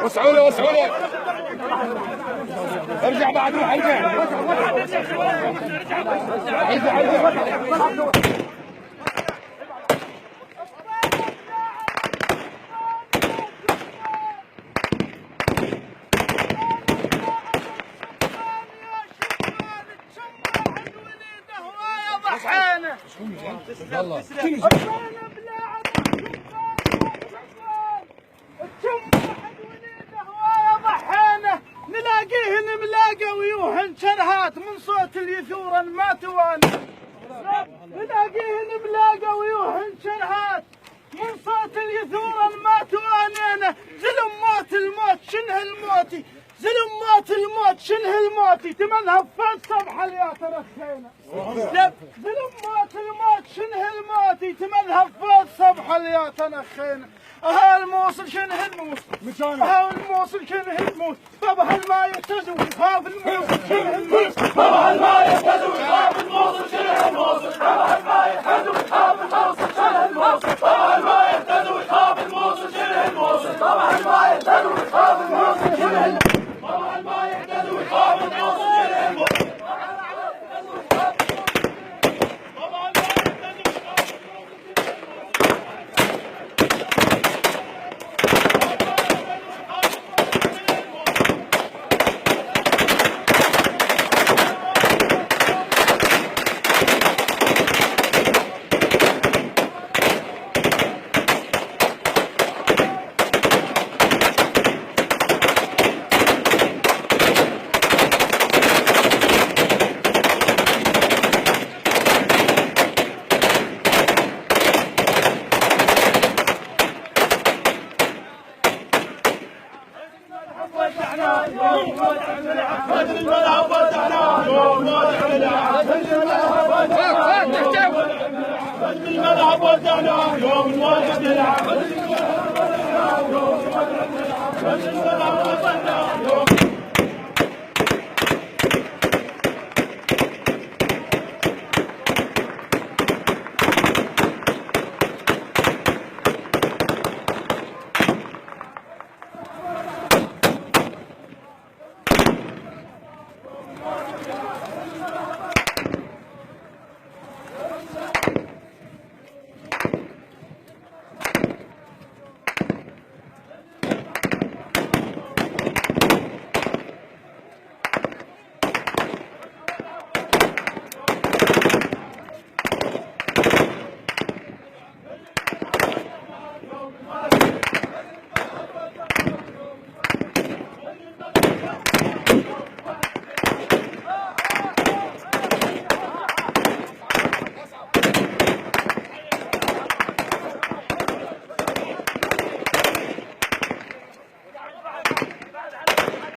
وسعوا له وسعوا له. ارجع بعد روح ارجع. يلا نلاقيه ملاقى ويوهن شرهات من صوت اليثور ما توانى. نلاقيه ملاقى ويوهن شرهات من صوت اليثور ما توانينا. زلم موت الموت شنه الموتي، زلم موت الموت شنه الموتي، تمنها فات صبح اليا ترخينا. زلم موت الموت شنه الموتي، تمنها فات صبح اليا تنخينا. ها الموصل شنه الموصل، ها الموصل شنه الموصل، بابا هالما يهتزوا يخاف الموصل شنه الموصل، بابا هالما يهتزوا يخاف الموصل شنه الموصل، بابا هالما يهتزوا يخاف الموصل شنه الموصل، بابا هالما يهتزوا يخاف الموصل شنه الموصل، بابا هالما يهتزوا يخاف الموصل شنه الموصل، بابا هالما يهتزوا يخاف الموصل شنه الموصل. الملعب ودعنا يوم الواجد العام.